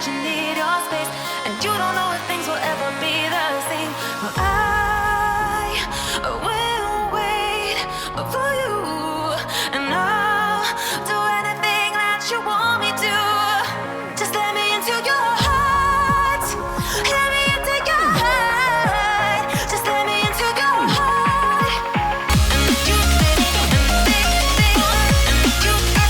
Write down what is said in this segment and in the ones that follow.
that you need your space, and you don't know if things will ever be the same. Well, I will wait for you, and I'll do anything that you want me to. Just let me into your heart. Let me into your heart. Just let me into your heart. And you, baby, and you, and you,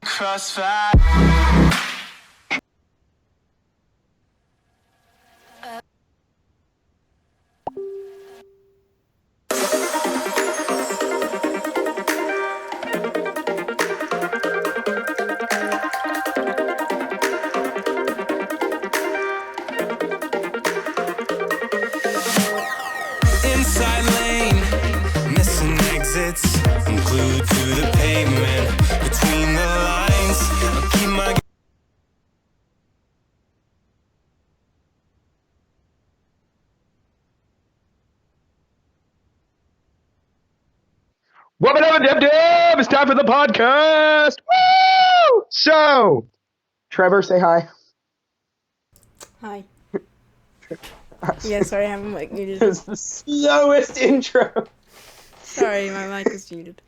Crossfire. Inside lane, missing exits, I'm glued to the pavement. Between the lines, I'll keep my Wubba dubba dub dub! It's time for the podcast! Woo! So, Trevor, say hi. Hi. Yeah, sorry, I have my mic muted. It's the slowest intro. Sorry, my mic is muted.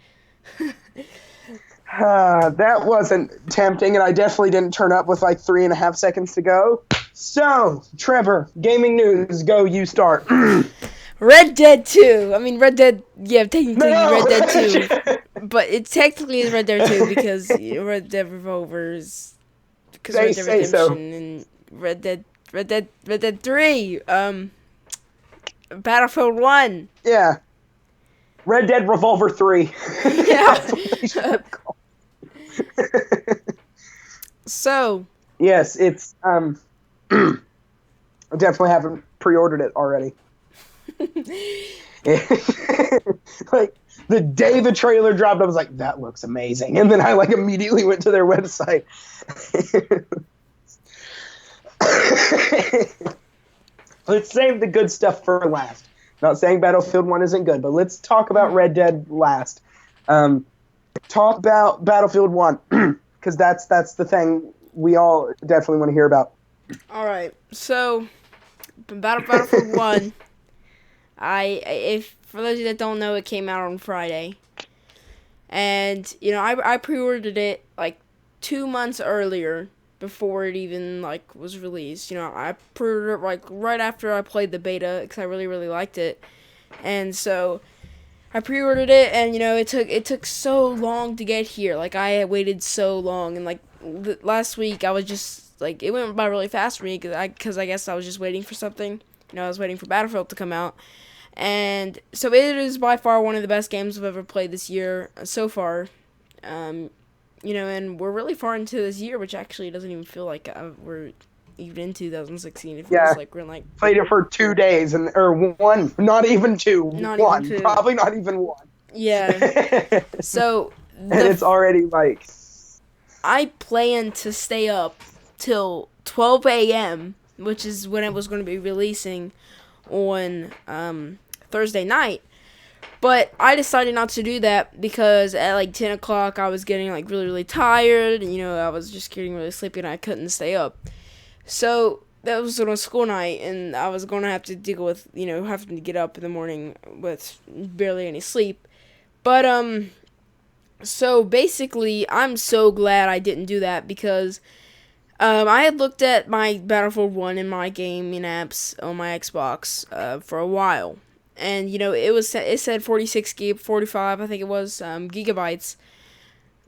That wasn't tempting, and I definitely didn't turn up with like 3.5 seconds to go. So, Trevor, gaming news, go, you start. Red Dead 2! I mean, Red Dead, yeah, technically No! Red Dead 2. But it technically is Red Dead 2 because Red Dead Revolvers, because Red Dead Redemption so. and Red Dead 3, Battlefield 1. Yeah. Red Dead Revolver 3. Yeah. So, Yes, it's I definitely haven't pre-ordered it already. Like the day the trailer dropped, I was like, "That looks amazing," and then I like immediately went to their website. Let's save the good stuff for last. Not saying Battlefield 1 isn't good, but let's talk about Red Dead last. Talk about Battlefield 1, because that's the thing we all definitely want to hear about. all right. So, Battlefield 1, if for those of you that don't know, it came out on Friday. And, I pre-ordered it like 2 months earlier before it even like was released. I pre-ordered it like right after I played the beta because I really really liked it. And so I pre-ordered it, and it took so long to get here. Like I had waited so long, and like last week I was just like it went by really fast for me because I guess I was just waiting for something. I was waiting for Battlefield to come out, and so it is by far one of the best games I've ever played this year so far. And we're really far into this year, which actually doesn't even feel like we're even in 2016. It feels like we're in like played it for 2 days or one, not even two, not one, even two. Probably not even one. Yeah. So and it's already like I plan to stay up till 12 a.m., which is when it was going to be releasing on Thursday night. But I decided not to do that because at like 10 o'clock I was getting like really, really tired. And, I was just getting really sleepy and I couldn't stay up. So that was on a school night, and I was going to have to deal with, having to get up in the morning with barely any sleep. But, so basically, I'm so glad I didn't do that because I had looked at my Battlefield 1 in my gaming apps on my Xbox for a while. And, it said 45, I think it was, gigabytes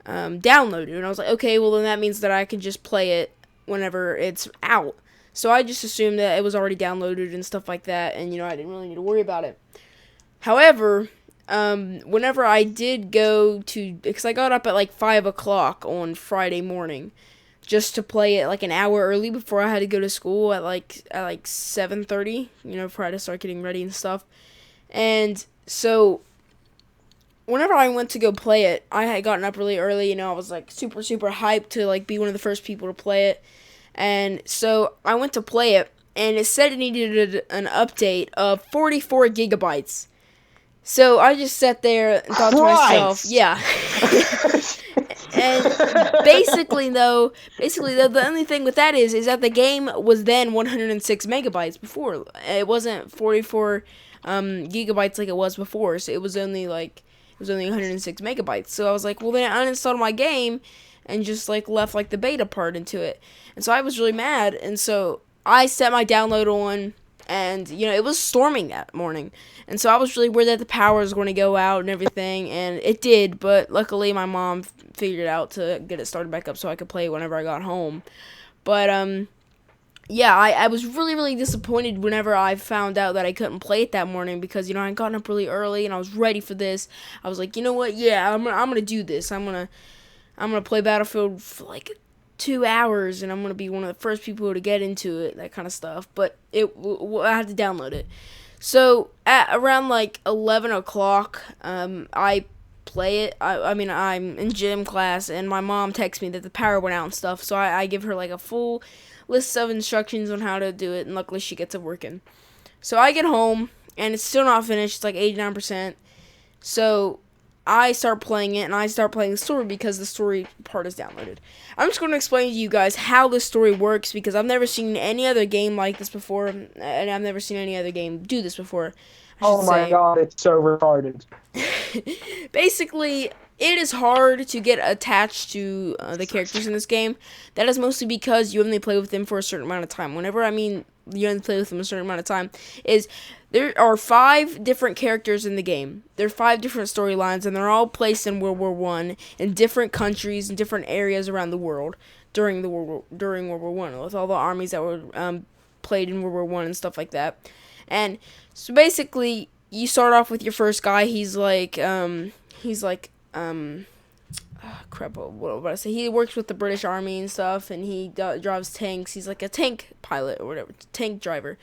downloaded. And I was like, okay, well, then that means that I can just play it whenever it's out. So I just assumed that it was already downloaded and stuff like that, and, I didn't really need to worry about it. However, whenever I did go to, because I got up at like 5 o'clock on Friday morning, just to play it like an hour early before I had to go to school at like 7:30, before I had to start getting ready and stuff. And so whenever I went to go play it, I had gotten up really early. I was like super super hyped to like be one of the first people to play it. And so I went to play it, and it said it needed an update of 44 gigabytes. So I just sat there and thought to myself, yeah. And basically, though, the only thing with that is that the game was then 106 megabytes before. It wasn't 44 gigabytes like it was before. So it was only 106 megabytes. So I was like, well, then I uninstalled my game and just like left like the beta part into it. And so I was really mad. And so I set my download on. And, it was storming that morning. And so I was really worried that the power was going to go out and everything. And it did. But luckily my mom figured out to get it started back up so I could play it whenever I got home. But, yeah, I was really, really disappointed whenever I found out that I couldn't play it that morning. Because, I had gotten up really early and I was ready for this. I was like, you know what? Yeah, I'm gonna do this. I'm gonna play Battlefield for like 2 hours, and I'm going to be one of the first people to get into it, that kind of stuff. But I had to download it. So at around like 11 o'clock, I play it. I'm in gym class, and my mom texts me that the power went out and stuff. So I give her like a full list of instructions on how to do it, and luckily she gets it working. So I get home, and it's still not finished. It's like 89%. So I start playing it, and I start playing the story because the story part is downloaded. I'm just going to explain to you guys how the story works because I've never seen any other game like this before, and I've never seen any other game do this before. Oh my god, it's so retarded. Basically, it is hard to get attached to the characters in this game. That is mostly because you only play with them for a certain amount of time. Whenever I mean you only play with them a certain amount of time, is there are 5 different characters in the game. There are 5 different storylines, and they're all placed in World War I in different countries and different areas around the world during World War I, with all the armies that were played in World War I and stuff like that. And so basically, you start off with your first guy. He's like crap, what I say? He works with the British Army and stuff, and he drives tanks. He's like a tank pilot or whatever, tank driver,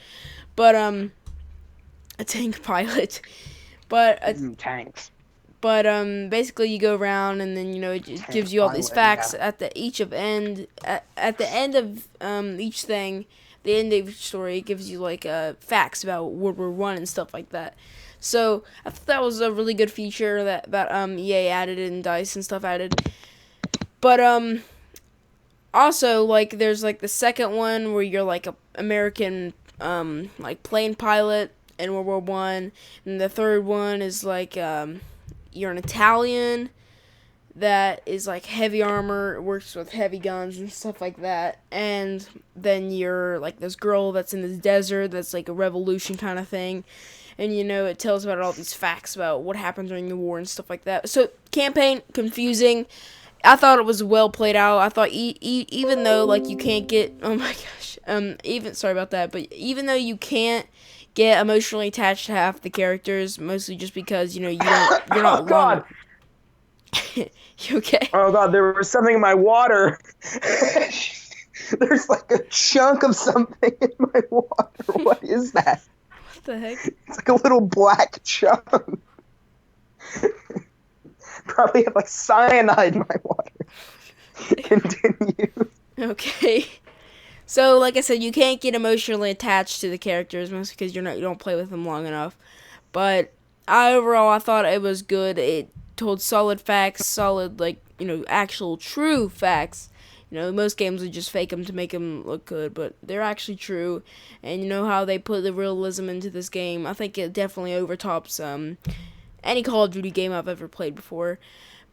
but a tank pilot, but Tanks. but basically you go around and then it gives you all these facts at the at the end of each thing, the end of each story. It gives you like facts about World War One and stuff like that. So I thought that was a really good feature that EA added and DICE and stuff added. But also like there's like the second one where you're like a American like plane pilot in World War One, and the third one is like you're an Italian that is like heavy armor, works with heavy guns and stuff like that. And then you're like this girl that's in the desert that's like a revolution kind of thing. And it tells about all these facts about what happened during the war and stuff like that. So campaign confusing. I thought it was well played out. I thought even though like you can't get sorry about that, but even though you can't get emotionally attached to half the characters, mostly just because you're not Oh God! You okay? Oh God! There was something in my water. There's like a chunk of something in my water. What is that? What the heck? It's like a little black chunk. Probably have like cyanide in my water. Continue. Okay. So, like I said, you can't get emotionally attached to the characters, mostly because you don't play with them long enough. But overall, I thought it was good. It told solid facts, solid actual true facts. Most games would just fake them to make them look good, but they're actually true. And how they put the realism into this game, I think it definitely overtops any Call of Duty game I've ever played before.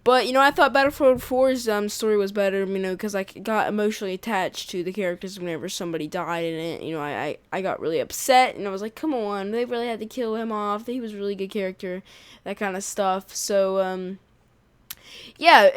But, I thought Battlefield 4's story was better, because I got emotionally attached to the characters whenever somebody died in it. I got really upset, and I was like, come on, they really had to kill him off. He was a really good character, that kind of stuff. So, yeah,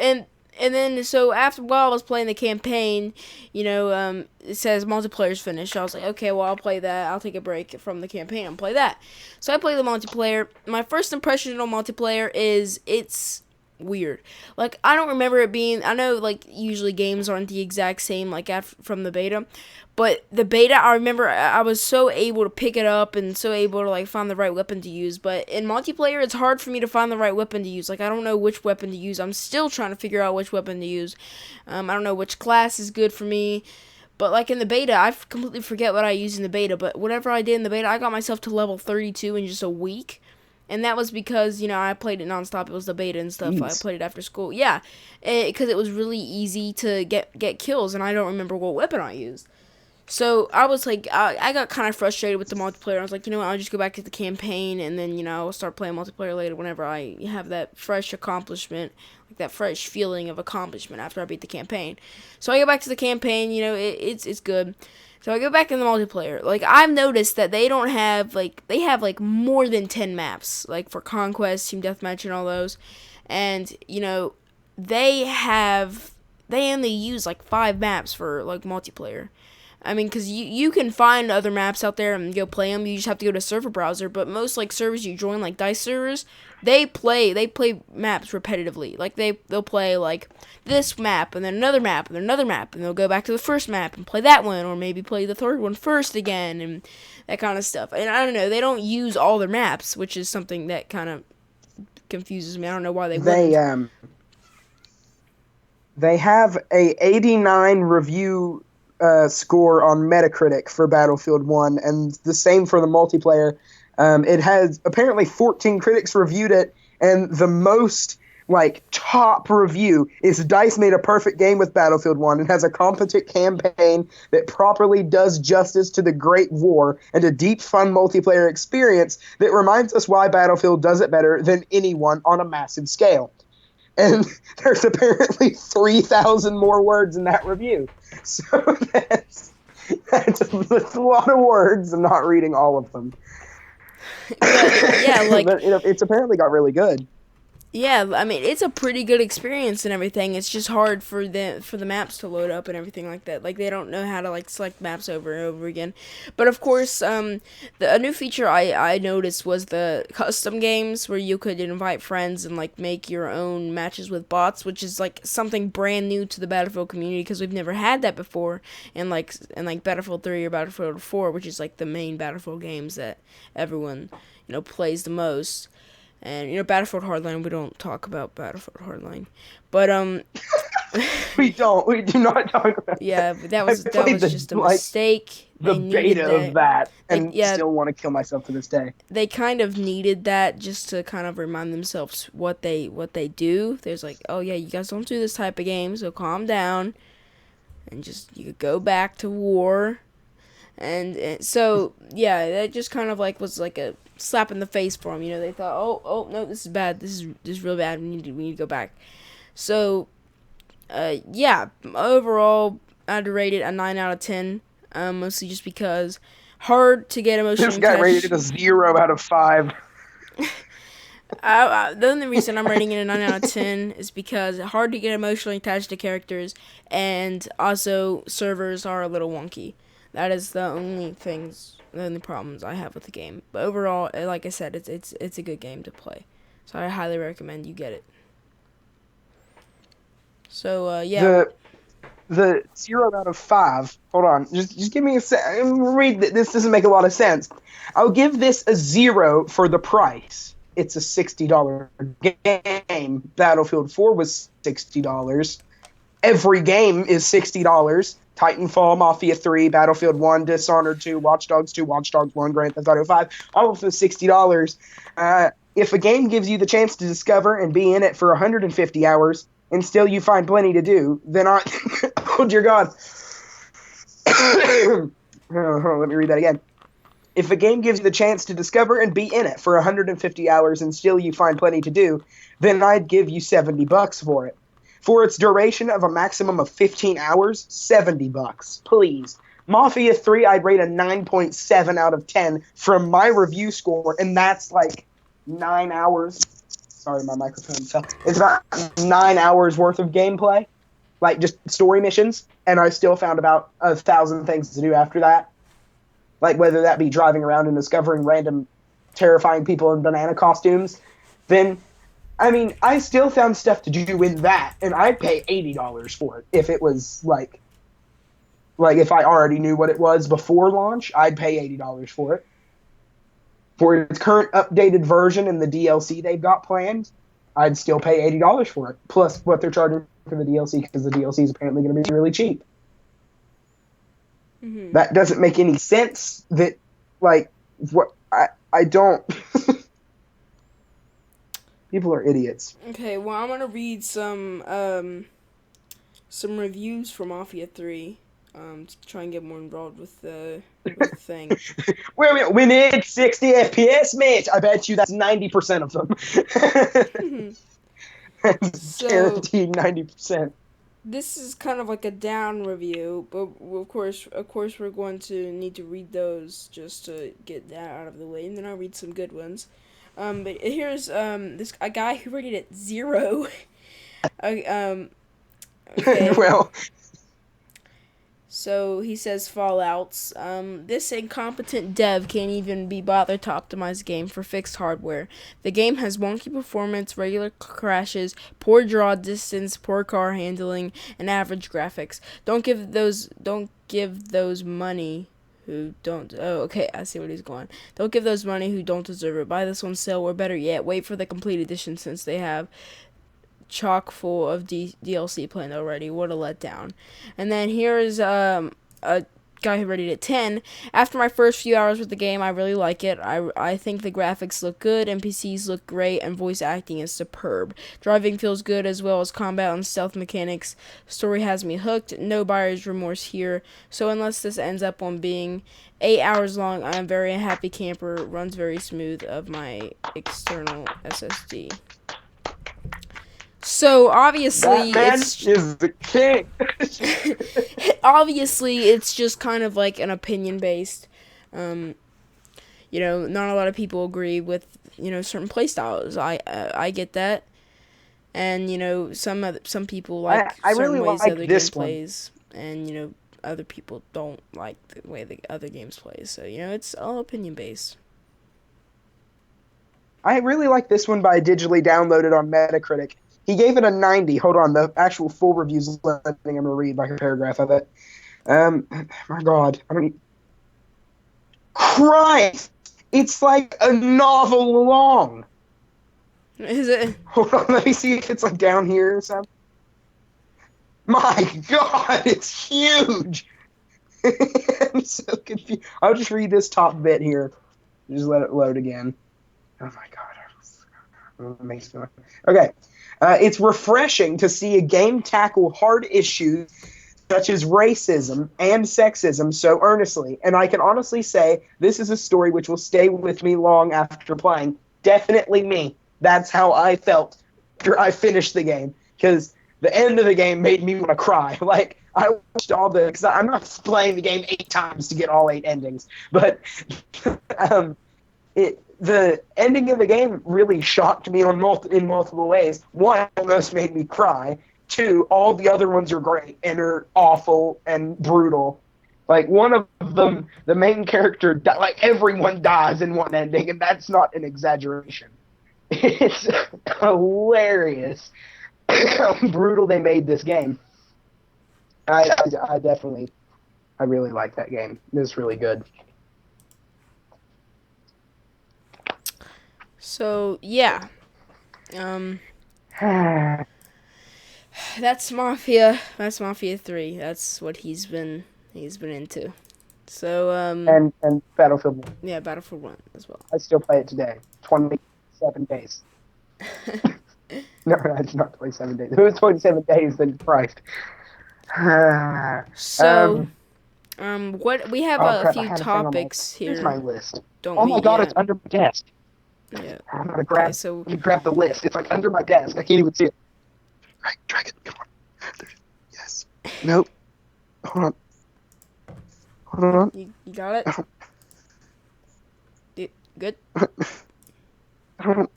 and then, so while I was playing the campaign, it says multiplayer's finished. I was like, okay, well, I'll play that. I'll take a break from the campaign and play that. So I play the multiplayer. My first impression on multiplayer is it's weird. Like, I don't remember it being, I know, like, usually games aren't the exact same, like, from the beta, but the beta, I remember I was so able to pick it up and so able to, like, find the right weapon to use, but in multiplayer, it's hard for me to find the right weapon to use. Like, I don't know which weapon to use. I'm still trying to figure out which weapon to use. I don't know which class is good for me, but, like, in the beta, I completely forget what I used in the beta, but whatever I did in the beta, I got myself to level 32 in just a week. And that was because, I played it nonstop. It was the beta and stuff. Jeez. I played it after school. Yeah, because it was really easy to get kills, and I don't remember what weapon I used. So I was like, I got kind of frustrated with the multiplayer. I was like, I'll just go back to the campaign, and then, I'll start playing multiplayer later whenever I have that fresh accomplishment, like that fresh feeling of accomplishment after I beat the campaign. So I go back to the campaign, it's good. So I go back in the multiplayer. Like, I've noticed that they don't have, they have, more than 10 maps, like, for Conquest, Team Deathmatch, and all those. And, they only use, 5 maps for, multiplayer. I mean, because you can find other maps out there and go play them. You just have to go to server browser. But most, servers you join, DICE servers, they play maps repetitively. Like, they'll play, this map, and then another map, and then another map, and they'll go back to the first map and play that one, or maybe play the third one first again, and that kind of stuff. And I don't know, they don't use all their maps, which is something that kind of confuses me. I don't know why they wouldn't. They have a 89 review score on Metacritic for Battlefield 1, and the same for the multiplayer. It has apparently 14 critics reviewed it, and the most top review is DICE made a perfect game with Battlefield 1 and has a competent campaign that properly does justice to the Great War and a deep, fun multiplayer experience that reminds us why Battlefield does it better than anyone on a massive scale. And there's apparently 3,000 more words in that review. So that's a lot of words. I'm not reading all of them. But, yeah, but, it's apparently got really good. Yeah, I mean it's a pretty good experience and everything. It's just hard for the maps to load up and everything like that. Like they don't know how to like select maps over and over again. But of course, a new feature I noticed was the custom games where you could invite friends and like make your own matches with bots, which is like something brand new to the Battlefield community because we've never had that before in Battlefield 3 or Battlefield 4, which is like the main Battlefield games that everyone plays the most. And Battlefield Hardline, we don't talk about Battlefield Hardline, but We do not talk about yeah, that. that was just a mistake. The They needed beta of that, and yeah, still want to kill myself to this day. they kind of needed that just to kind of remind themselves what they do. There's like, oh yeah, you guys don't do this type of game, so calm down, and just you could go back to war. And so yeah, that just kind of like was like a slap in the face for them. They thought, oh no, this is bad. This is real bad. We need to go back. So, yeah, overall, I'd rate it a 9 out of 10. Mostly just because hard to get emotionally This guy attached. rated a 0 out of 5. The only reason I'm rating it a 9 out of 10 is because it's hard to get emotionally attached to characters, and also servers are a little wonky. That is the only problems I have with the game. But overall, like I said, it's a good game to play. So I highly recommend you get it. So yeah. The 0 out of 5. Hold on, just give me a sec. Read this. Doesn't make a lot of sense. I'll give this a 0 for the price. It's a $60 game. Battlefield 4 was $60. Every game is $60. Titanfall, Mafia 3, Battlefield 1, Dishonored 2, Watch Dogs 2, Watch Dogs 1, Grand Theft Auto 5, all of them $60. If a game gives you the chance to discover and be in it for 150 hours, and still you find plenty to do, then oh dear God. Let me read that again. If a game gives you the chance to discover and be in it for 150 hours and still you find plenty to do, then I'd give you $70 for it. For its duration of a maximum of 15 hours, $70, please. Mafia 3, I'd rate a 9.7 out of 10 from my review score, and that's like 9 hours. Sorry, my microphone fell. It's about 9 hours worth of gameplay, like just story missions, and I still found about 1,000 things to do after that. Like whether that be driving around and discovering random terrifying people in banana costumes, then I mean, I still found stuff to do in that, and I'd pay $80 for it if it was like if I already knew what it was before launch. I'd pay $80 for it. For its current updated version and the DLC they've got planned, I'd still pay $80 for it, plus what they're charging for the DLC, because the DLC is apparently going to be really cheap. Mm-hmm. That doesn't make any sense. That I don't. People are idiots. Okay, well, I'm gonna read some reviews for Mafia 3 to try and get more involved with the thing. Wait, we need 60 FPS, mate. I bet you that's 90% of them. That's So, guaranteed 90%. This is kind of like a down review, but of course, we're going to need to read those just to get that out of the way, and then I'll read some good ones. But here's a guy who rated it 0. Okay. Well, so he says Fallouts. This incompetent dev can't even be bothered to optimize the game for fixed hardware. The game has wonky performance, regular crashes, poor draw distance, poor car handling, and average graphics. Don't give those money who don't. Oh, okay, I see what he's going. Don't give those money who don't deserve it. Buy this on sale, or better yet, wait for the complete edition since they have chock full of DLC planned already. What a letdown. And then here's a guy who rated it 10. After my first few hours with the game, I really like it. I think the graphics look good, NPCs look great, and voice acting is superb. Driving feels good, as well as combat and stealth mechanics. Story has me hooked. No buyer's remorse here. So unless this ends up on being 8 hours long, I am very happy camper. Runs very smooth of my external SSD. So obviously, is the king. Obviously, it's just kind of like an opinion based. Not a lot of people agree with certain playstyles. I get that. And some people like I certain really ways like other this game one. plays, and other people don't like the way the other games play. So it's all opinion based. I really like this one, but I digitally downloaded on Metacritic. He gave it a 90. Hold on, the actual full review's letting I'm going to read like a paragraph of it. My God, I don't. Christ, it's like a novel long. Is it? Hold on, let me see if it's like down here or something. My God, it's huge. I'm so confused. I'll just read this top bit here. Just let it load again. Oh my God. It makes me. Okay. It's refreshing to see a game tackle hard issues such as racism and sexism so earnestly, and I can honestly say this is a story which will stay with me long after playing. Definitely me. That's how I felt after I finished the game, because the end of the game made me want to cry. Like, I watched all the, because I'm not playing the game 8 times to get all 8 endings, but the ending of the game really shocked me in multiple ways. One, almost made me cry. Two, all the other ones are great and are awful and brutal. Like, one of them, the main character, like, everyone dies in one ending, and that's not an exaggeration. It's hilarious how brutal they made this game. I really like that game. It's really good. So yeah, that's Mafia. That's Mafia 3. That's what he's been into. So and Battlefield 1. yeah, Battlefield 1 as well. I still play it today. 27 days. No, it's not 27 days. If it was 27 days, then Christ. So what we have Oh, a crap, I few had a thing on topics Here's here. my list. Don't Oh we? my God, Yeah. it's under my desk. Yeah. I'm gonna grab. Okay, so Let me grab the list. It's like under my desk. I can't even see it. Right, drag it. Come on. Yes. Nope. Hold on. Hold on. you got it. Good.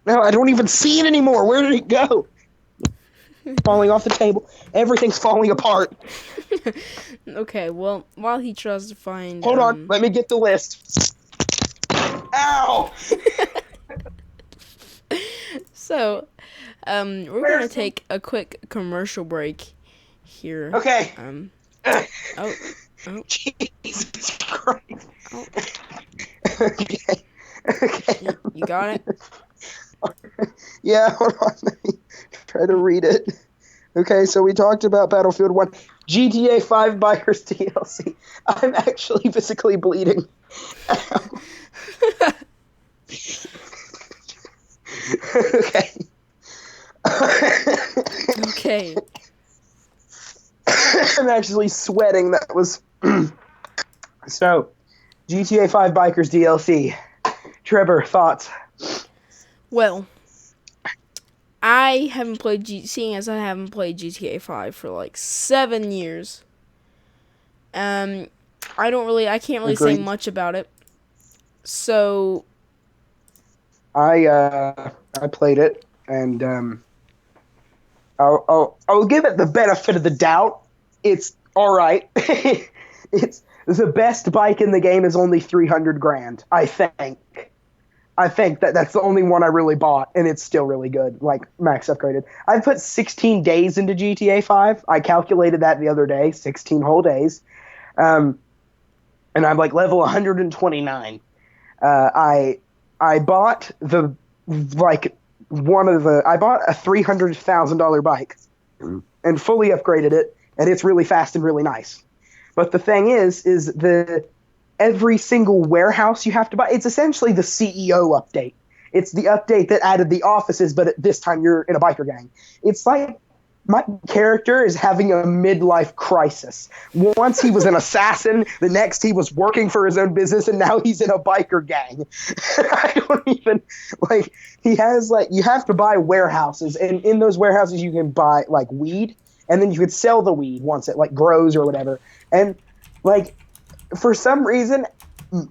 No, I don't even see it anymore. Where did it go? Falling off the table. Everything's falling apart. Okay. Well, while he tries to find. Hold on. Let me get the list. Ow! So, we're gonna take a quick commercial break here. Okay. Oh. Jesus Christ. Oh. Okay. Okay. You got it? Yeah, hold on. Let me try to read it. Okay, so we talked about Battlefield 1. GTA 5 Bikers DLC. I'm actually physically bleeding. Okay. Okay. I'm actually sweating. That was... So, GTA 5 Bikers DLC. Trevor, thoughts? Well, I haven't played seeing as I haven't played GTA 5 for like 7 years. I can't really say Agreed. much about it. So, I played it, and I'll give it the benefit of the doubt. It's all right. It's the best bike in the game is only 300 grand. I think that's the only one I really bought, and it's still really good, like max upgraded. I put 16 days into GTA 5. I calculated that the other day, 16 whole days, and I'm like level 129. I bought I bought a $300,000 bike and fully upgraded it, and it's really fast and really nice. But the thing is every single warehouse you have to buy, it's essentially the CEO update. It's the update that added the offices, but at this time you're in a biker gang. It's like my character is having a midlife crisis. Once he was an assassin, the next he was working for his own business, and now he's in a biker gang. I don't even, like, he has, like, you have to buy warehouses, and in those warehouses you can buy, like, weed, and then you could sell the weed once it, like, grows or whatever. And, like, for some reason,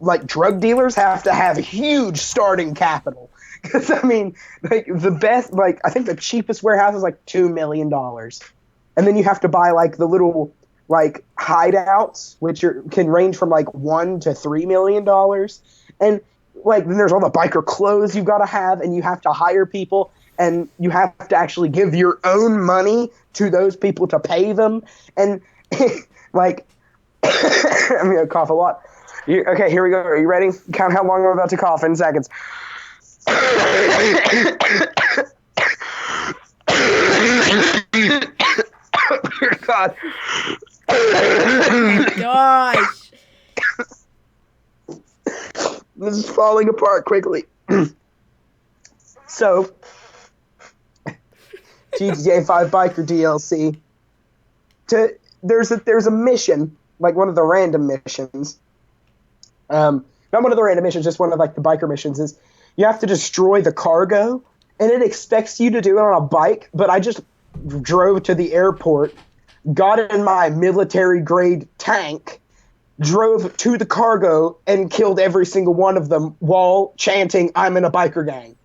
like, drug dealers have to have huge starting capital. Because I mean, like the best, like I think the cheapest warehouse is like $2 million, and then you have to buy like the little like hideouts, which can range from like $1 to $3 million, and like then there's all the biker clothes you've got to have, and you have to hire people, and you have to actually give your own money to those people to pay them, and like I'm gonna cough a lot. Okay, here we go. Are you ready? Count how long I'm about to cough in seconds. Dear God. Oh my gosh. This is falling apart quickly. So, GTA 5 Biker DLC. There's a mission, like one of the random missions. Not one of the random missions, just one of like the biker missions is you have to destroy the cargo, and it expects you to do it on a bike, but I just drove to the airport, got in my military grade tank, drove to the cargo, and killed every single one of them while chanting, "I'm in a biker gang."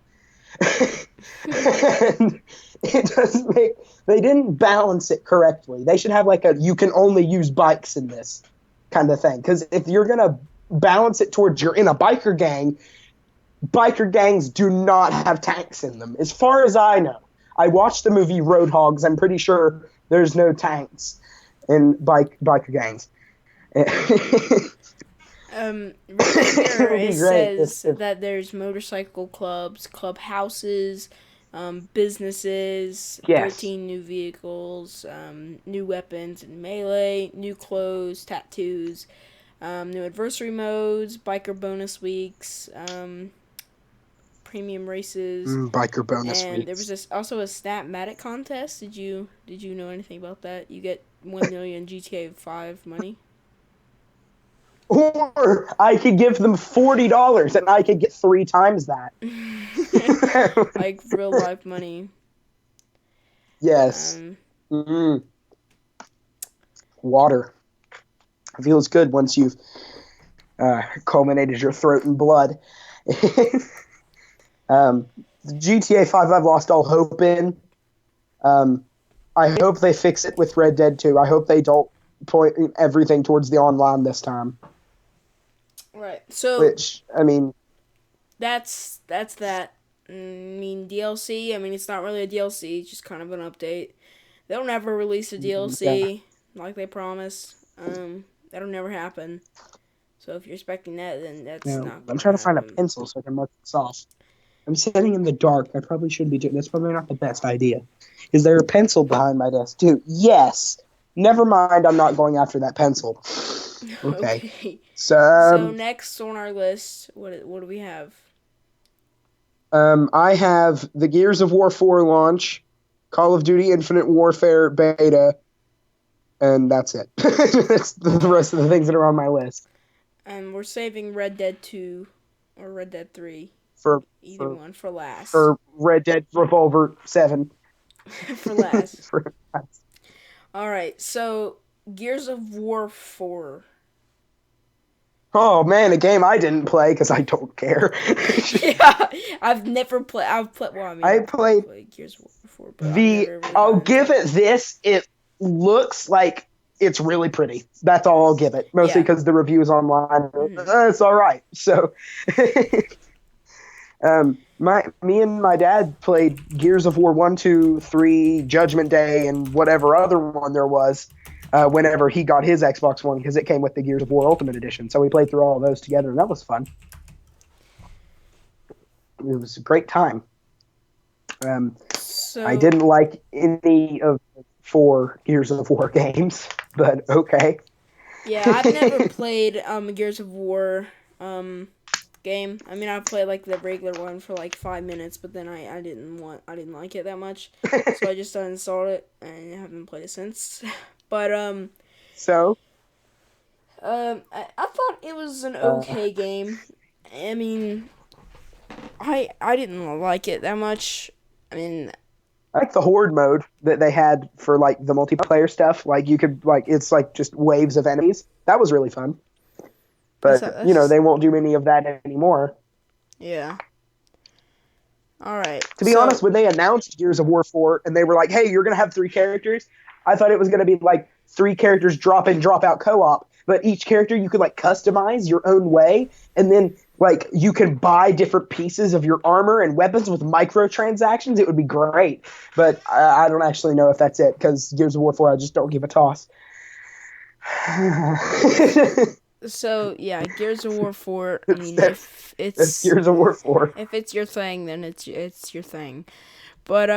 And it doesn't make, they didn't balance it correctly. They should have like a, you can only use bikes in this kind of thing. Because if you're going to balance it towards you're in a biker gangs do not have tanks in them. As far as I know. I watched the movie Roadhogs. I'm pretty sure there's no tanks in biker gangs. Right here It'd it be great says if- that there's motorcycle clubs, clubhouses, businesses, Yes. 13 new vehicles, new weapons and melee, new clothes, tattoos, new adversary modes, biker bonus weeks, premium races, biker bonus and weeks. there was also a Snapmatic contest. Did you know anything about that? You get 1 million GTA 5 money. Or I could give them $40 and I could get 3 times that. Like real life money. Yes. Water. It feels good once you've culminated your throat in blood. GTA 5 I've lost all hope in. I hope they fix it with Red Dead 2. I hope they don't point everything towards the online this time. Right. So Which, I mean... That's that. I mean, DLC, I mean, it's not really a DLC, it's just kind of an update. They'll never release a DLC like they promise. That'll never happen. So if you're expecting that, then that's not I'm trying to find a happen. pencil so I can mark this off. I'm sitting in the dark. I probably shouldn't be doing this. Probably not the best idea. Is there a pencil behind my desk too? Yes. Never mind. I'm not going after that pencil. Okay. So next on our list, what do we have? I have the Gears of War 4 launch, Call of Duty Infinite Warfare beta, and that's it. That's the rest of the things that are on my list. And we're saving Red Dead 2 or Red Dead 3. Either one for last. For Red Dead Revolver 7. For last. For last. Alright, so Gears of War 4. Oh man, a game I didn't play because I don't care. Yeah, I've never played. I played Gears of War before, but I'll give it this. It looks like it's really pretty. That's all I'll give it. Mostly because the reviews online, it's all right. So, me and my dad played Gears of War 1, 2, 3, Judgment Day, and whatever other one there was. Whenever he got his Xbox One, because it came with the Gears of War Ultimate Edition. So we played through all of those together, and that was fun. It was a great time. I didn't like any of the 4 Gears of War games, but okay. Yeah, I've never played a Gears of War game. I mean, I played like the regular one for like 5 minutes, but then I didn't like it that much, so I just uninstalled it and haven't played it since. But I thought it was an okay game. I mean, I didn't like it that much. I mean, I like the horde mode that they had for like the multiplayer stuff. Like you could it's like just waves of enemies. That was really fun. But they won't do any of that anymore. Yeah. All right. To be honest, when they announced Gears of War 4 and they were like, hey, you're going to have 3 characters, I thought it was going to be like 3 characters drop in, drop out co-op. But each character you could like customize your own way. And then like you can buy different pieces of your armor and weapons with microtransactions. It would be great. But I don't actually know if that's it because Gears of War 4, I just don't give a toss. So yeah, Gears of War 4. I mean, if That's it's Gears of War 4. if it's your thing, then it's your thing. But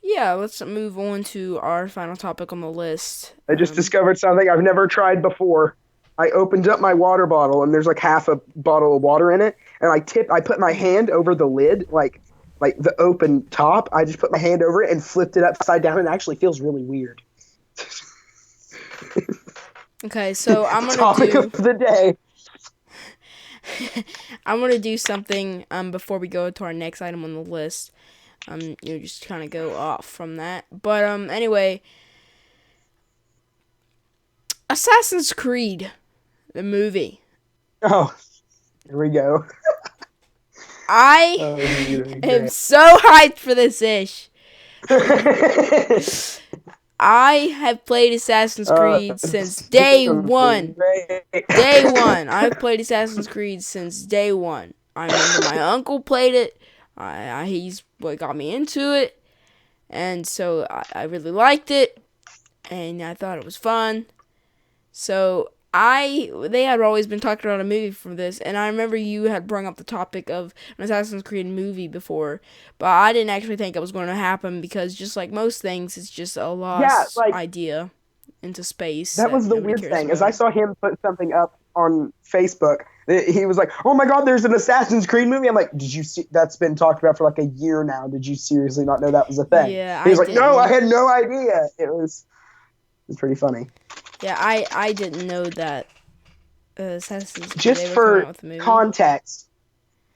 yeah, let's move on to our final topic on the list. I just discovered something I've never tried before. I opened up my water bottle and there's like half a bottle of water in it, and I put my hand over the lid, like the open top. I just put my hand over it and flipped it upside down, and it actually feels really weird. Okay, so I'm gonna Topic of the day. I'm gonna do something before we go to our next item on the list. Just kind of go off from that. But anyway, Assassin's Creed, the movie. Oh, here we go. I am so hyped for this ish. I have played Assassin's Creed since day one. Day one. I've played Assassin's Creed since day one. I remember my uncle played it. He's what got me into it. And so I really liked it. And I thought it was fun. So they had always been talking about a movie for this, and I remember you had brought up the topic of an Assassin's Creed movie before, but I didn't actually think it was going to happen because just like most things, it's just a lost idea into space. That was the weird thing, is I saw him put something up on Facebook. He was like, "Oh my God, there's an Assassin's Creed movie." I'm like, "Did you see? That's been talked about for like a year now. Did you seriously not know that was a thing?" Yeah, he was like, "No, I had no idea." It was pretty funny. Yeah, I didn't know that Assassin's Creed. Just for context,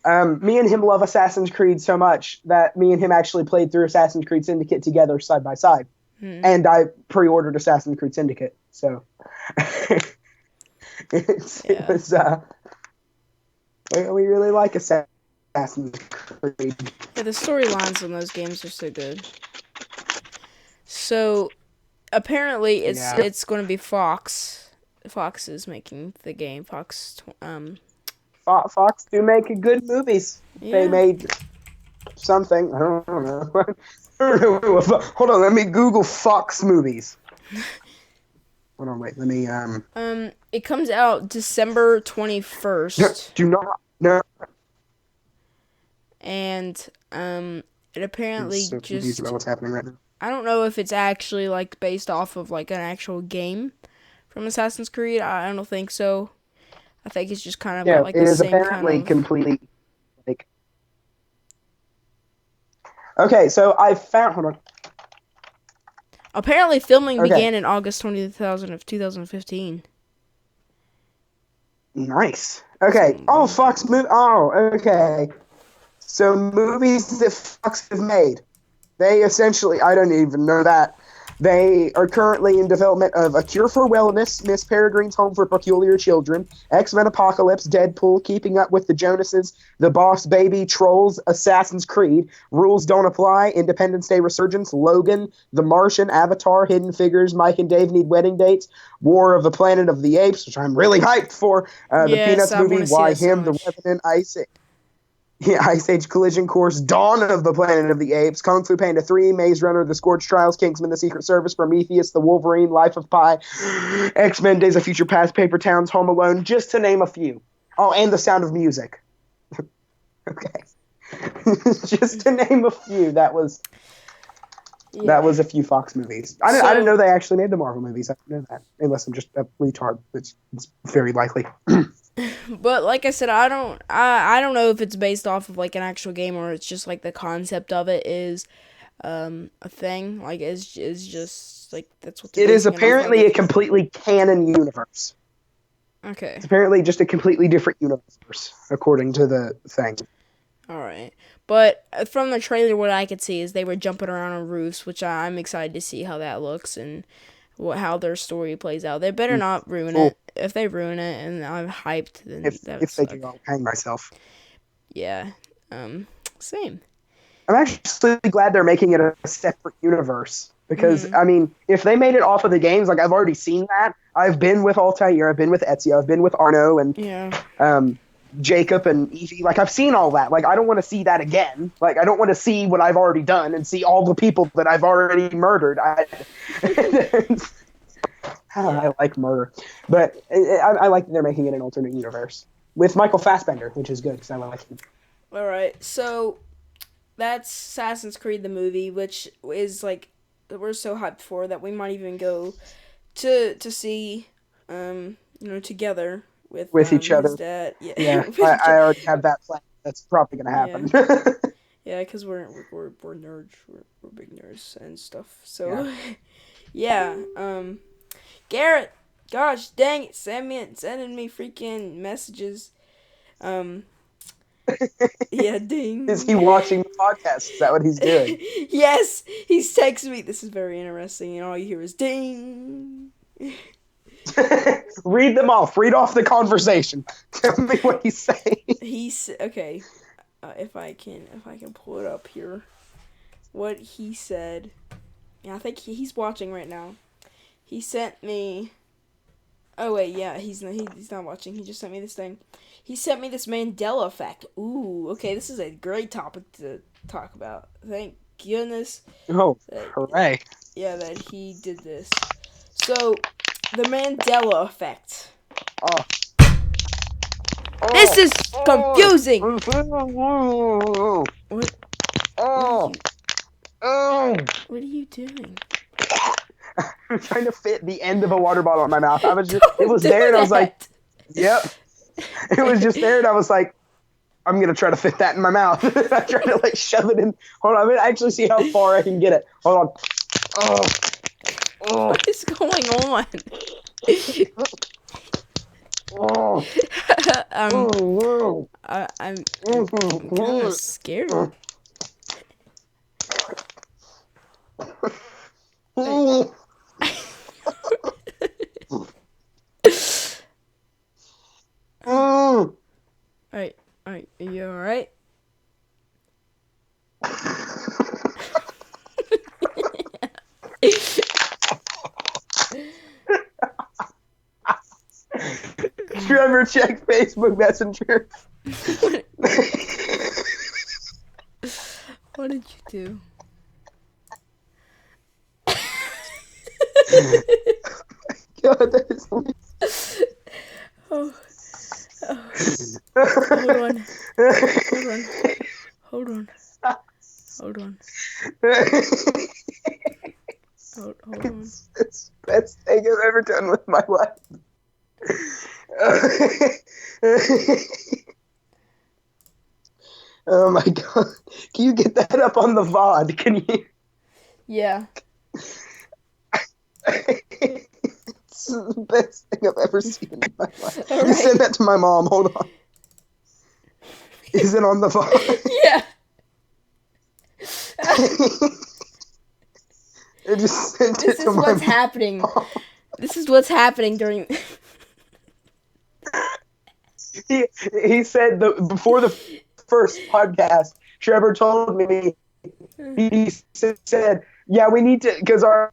me and him love Assassin's Creed so much that me and him actually played through Assassin's Creed Syndicate together side by side. And I pre-ordered Assassin's Creed Syndicate, so it was we really like Assassin's Creed. Yeah, the storylines on those games are so good. So apparently it's going to be Fox. Fox is making the game. Fox do make good movies. Yeah. They made something. I don't know. Hold on, let me Google Fox movies. Hold on, wait. Let me it comes out December 21st. Do not no. And it apparently I'm so confused about what's happening right now. I don't know if it's actually like based off of like an actual game from Assassin's Creed. I don't think so. I think it's just kind of like the same kind of. It is apparently completely like. Okay, so I found. Hold on. Apparently, filming began in August 2015. Nice. Okay. Oh, Fox movie. Oh, okay. So movies that Fox have made. They essentially, I don't even know that. They are currently in development of A Cure for Wellness, Miss Peregrine's Home for Peculiar Children, X-Men Apocalypse, Deadpool, Keeping Up with the Jonases, The Boss Baby, Trolls, Assassin's Creed, Rules Don't Apply, Independence Day Resurgence, Logan, The Martian, Avatar, Hidden Figures, Mike and Dave Need Wedding Dates, War of the Planet of the Apes, which I'm really hyped for, the Peanuts movie, Why Him, The Revenant, Ice Age Collision Course, Dawn of the Planet of the Apes, Kung Fu Panda 3, Maze Runner, The Scorched Trials, Kingsman, The Secret Service, Prometheus, The Wolverine, Life of Pi, X-Men, Days of Future Past, Paper Towns, Home Alone, just to name a few. Oh, and The Sound of Music. Okay. Just to name a few, that was a few Fox movies. I didn't know they actually made the Marvel movies. I didn't know that. Unless I'm just a retard, which is very likely. But like I said, I don't know if it's based off of like an actual game or it's just like the concept of it is a thing. Like is just like that's what it is. Apparently a completely canon universe. Okay. It's apparently just a completely different universe according to the thing. All right. But from the trailer, what I could see is they were jumping around on roofs, which I'm excited to see how that looks and how their story plays out. They better not ruin it. If they ruin it and I'm hyped, then if they do, I'll hang myself. Yeah. Same. I'm actually glad they're making it a separate universe. Because, I mean, if they made it off of the games, like, I've already seen that. I've been with Altair, I've been with Ezio, I've been with Arno, and Jacob and Evie. Like, I've seen all that. Like, I don't want to see that again. Like, I don't want to see what I've already done and see all the people that I've already murdered. I like murder. But I like that they're making it an alternate universe. With Michael Fassbender, which is good, because I like him. Alright, so that's Assassin's Creed the movie, which is, like, we're so hyped for that we might even go to see, together with each other. His dad. Yeah, I already have that plan. That's probably gonna happen. Yeah, because we're nerds. We're big nerds and stuff. So, yeah. Garrett, gosh dang it, sending me freaking messages. Yeah, ding. Is he watching the podcast? Is that what he's doing? Yes, he's texting me. This is very interesting, and all you hear is ding. Read them off. Read off the conversation. Tell me what he's saying. He's okay. If I can pull it up here, what he said. Yeah, I think he's watching right now. He sent me. Oh wait, yeah, he's not watching. He just sent me this thing. He sent me this Mandela effect. Ooh, okay, this is a great topic to talk about. Thank goodness. Oh, hooray! Yeah, that he did this. So, the Mandela effect. Oh. This is confusing. What? What are you doing? I'm trying to fit the end of a water bottle in my mouth. It was there, and I was like, yep. It was just there, and I was like, I'm gonna try to fit that in my mouth. I tried to like shove it in. Hold on, I'm gonna actually see how far I can get it. Hold on. What is going on? I'm kind of scared. Alright, are you alright? Trevor, check Facebook Messenger. What did you do? God, that is Oh. Hold on. It's the best thing I've ever done with my life. Oh my god. Can you get that up on the VOD? Can you? Yeah. It's the best thing I've ever seen in my life. All You right. send that to my mom. Hold on. Is it on the VOD? Yeah. I just sent This it to is my what's mom. happening. This is what's happening during. He said before the first podcast, Trevor told me, he said, yeah, we need to, because our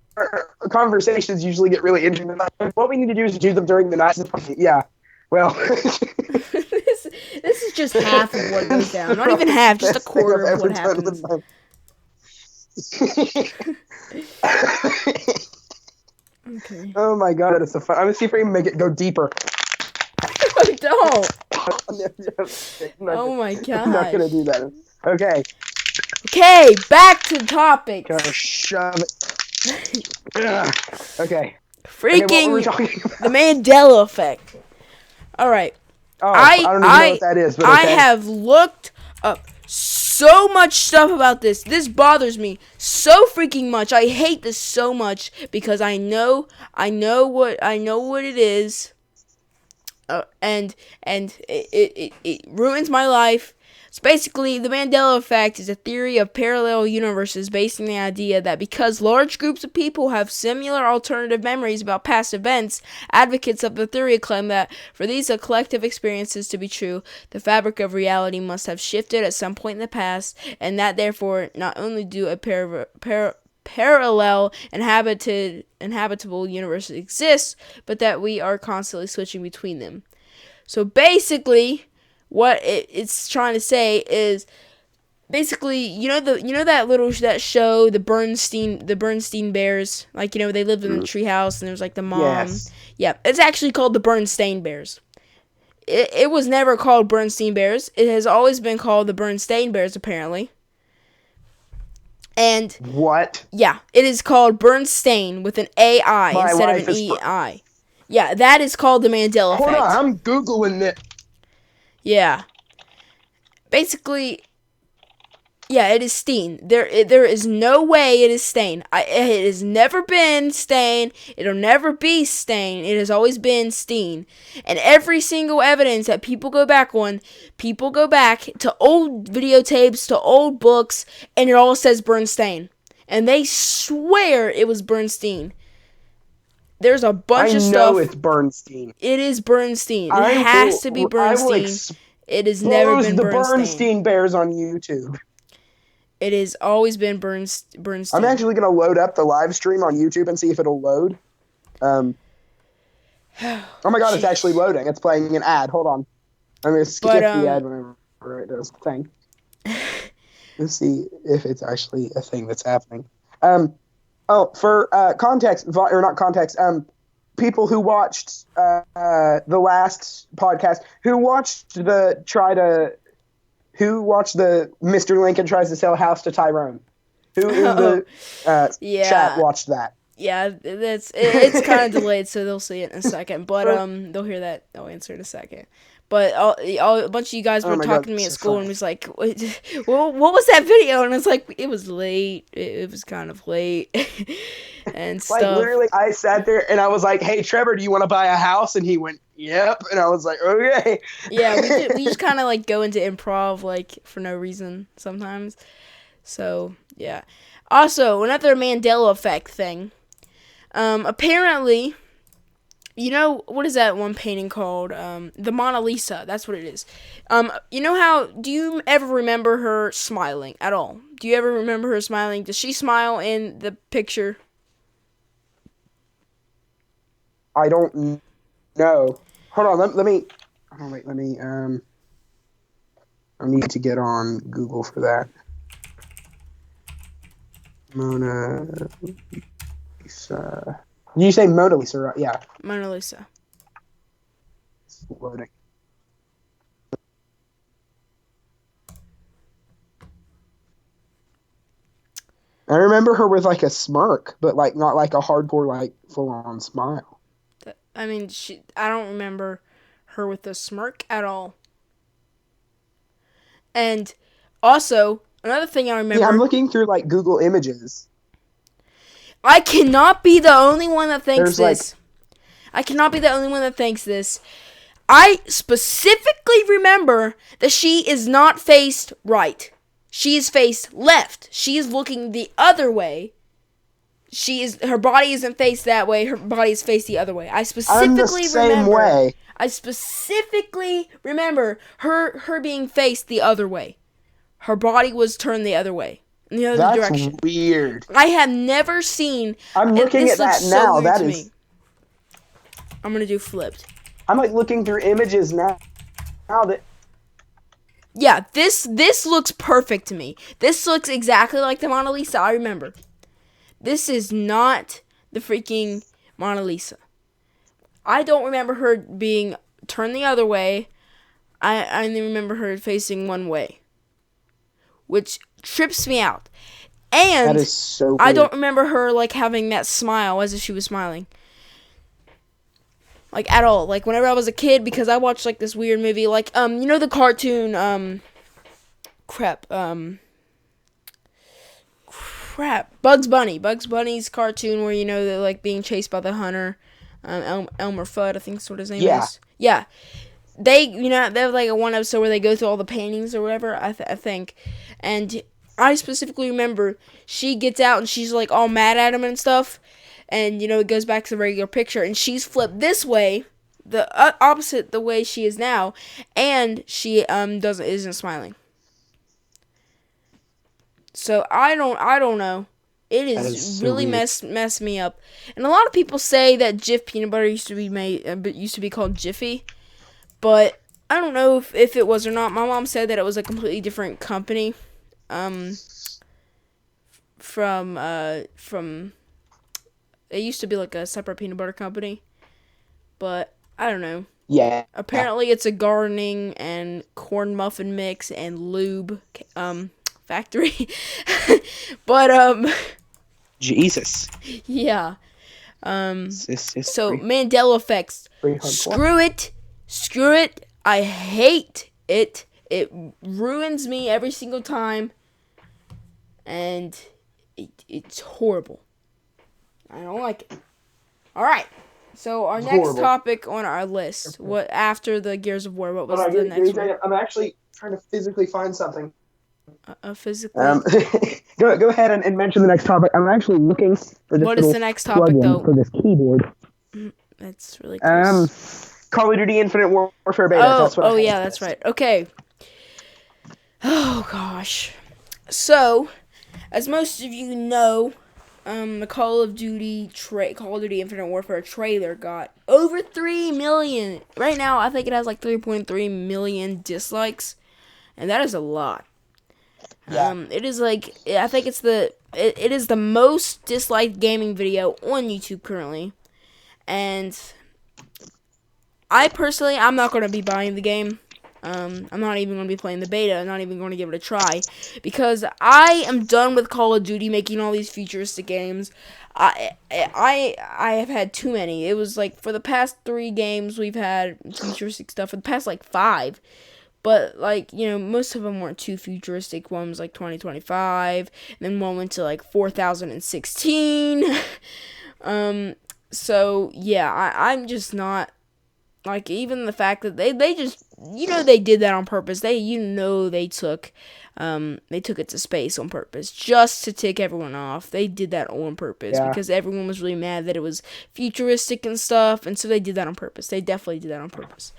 conversations usually get really interesting. What we need to do is do them during the night. Yeah, well. This is just half of what goes down. Not even half, just a quarter of what happens. Okay. Oh my god, that is so fun. I'm gonna see if I can make it go deeper. Don't. Oh my god. I'm not gonna do that. Okay. Okay, back to the topic. Gotta shove it. Okay. Freaking Okay, what were we talking about? the Mandela effect. All right. Oh, I don't even know what that is. But I okay. have looked up so much stuff about this. This bothers me so freaking much. I hate this so much because I know what it is, and it ruins my life. So basically, the Mandela effect is a theory of parallel universes based on the idea that because large groups of people have similar alternative memories about past events, advocates of the theory claim that for these collective experiences to be true, the fabric of reality must have shifted at some point in the past, and that therefore not only do a parallel habitable universe exist, but that we are constantly switching between them. So basically, what it's trying to say is, basically, that show, the Bernstein Bears, like, they lived in the treehouse and there was like the mom. Yes. Yeah, it's actually called the Bernstein Bears. It was never called Bernstein Bears. It has always been called the Bernstein Bears, apparently. And What? yeah, it is called Bernstein with an AI instead of an EI. Yeah, that is called the Mandela effect. Hold on, I'm Googling it. Yeah. Basically, yeah, it is Steen. There is no way it is Stain. It has never been Stain. It'll never be Stain. It has always been Steen. And every single evidence that people go back to old videotapes, to old books, and it all says Bernstein. And they swear it was Bernstein. There's a bunch of stuff. I know it's Bernstein. It is Bernstein. It has to be Bernstein. It has never been the Bernstein. Bernstein Bears on YouTube. It has always been Bernstein. I'm actually going to load up the live stream on YouTube and see if it'll load. Oh my god, it's actually loading. It's playing an ad. Hold on. I'm going to skip the ad whenever it does the thing. Let's see if it's actually a thing that's happening. For context, or not context, people who watched the last podcast, who watched the Mr. Lincoln tries to sell a house to Tyrone? Who in the chat watched that? Yeah, it's kind of delayed, so they'll see it in a second. But they'll hear that. They'll answer in a second. But a bunch of you guys were talking to me at school and was like, what was that video? And it's like, it was late. It was kind of late. And stuff. Like, literally, I sat there and I was like, hey, Trevor, do you want to buy a house? And he went, yep. And I was like, okay. Yeah, we just kind of, like, go into improv, like, for no reason sometimes. So, yeah. Also, another Mandela effect thing. Apparently, what is that one painting called? The Mona Lisa. That's what it is. Do you ever remember her smiling at all? Do you ever remember her smiling? Does she smile in the picture? I don't know. Hold on, let me. I need to get on Google for that. Mona Lisa. Did you say Mona Lisa? Right? Yeah. Mona Lisa. It's loading. I remember her with like a smirk, but like not like a hardcore, like full-on smile. I mean, I don't remember her with a smirk at all. And also, another thing I remember... Yeah, I'm looking through like Google Images. I cannot be the only one that thinks this. I cannot be the only one that thinks this. I specifically remember that she is not faced right. She is faced left. She is looking the other way. Her body isn't faced that way. Her body is faced the other way. I specifically remember her being faced the other way. Her body was turned the other way. In the other direction. That's weird. I have never seen. I'm looking at that now. That is. Me. I'm gonna do flipped. I'm like looking through images now. Yeah, this looks perfect to me. This looks exactly like the Mona Lisa I remember. This is not the freaking Mona Lisa. I don't remember her being turned the other way. I only remember her facing one way, which trips me out. And that is so weird. I don't remember her like having that smile as if she was smiling. Like at all. Like whenever I was a kid, because I watched like this weird movie, like the cartoon Bugs Bunny. Bugs Bunny's cartoon where they're like being chased by the hunter. Elmer Fudd, I think is what his name is. Yeah. they have like a one episode where they go through all the paintings or whatever. I think, and I specifically remember she gets out and she's like all mad at him and stuff, and it goes back to the regular picture, and she's flipped this way, the opposite the way she is now, and she isn't smiling. So I don't know. It is so really weird. messed me up. And a lot of people say that Jif peanut butter used to be called Jiffy, but I don't know if it was or not. My mom said that it was a completely different company. From it used to be like a separate peanut butter company, but I don't know. Yeah. Apparently, it's a gardening and corn muffin mix and lube factory. But Jesus. yeah. It's So pretty Mandela effects. hardcore. Screw it. I hate it. It ruins me every single time, and it's horrible. I don't like it. All right. So our next Horrible. topic on our list, what after the Gears of War, what was Hold on, the give me next a second. I'm actually trying to physically find something. one? Physically. Go ahead and mention the next topic. I'm actually looking for this What is little the next topic, plugin though? for this keyboard. That's really close. Call of Duty Infinite Warfare beta. That's what I had yeah, to that's list. right. Okay. Oh gosh. So, as most of you know, the Call of Duty Infinite Warfare trailer got over 3 million. Right now, I think it has like 3.3 million dislikes, and that is a lot. Yeah. It is like, I think it is the most disliked gaming video on YouTube currently, and I'm not going to be buying the game. I'm not even going to be playing the beta. I'm not even going to give it a try, because I am done with Call of Duty making all these futuristic games. I have had too many. It was like for the past 3 games we've had futuristic stuff. For the past like 5, but like most of them weren't too futuristic. One was like 2025, and then one went to like 4016. So yeah, I'm just not. Like, even the fact that they just, they did that on purpose. They took it to space on purpose just to tick everyone off. They did that on purpose because everyone was really mad that it was futuristic and stuff, and so they did that on purpose. They definitely did that on purpose.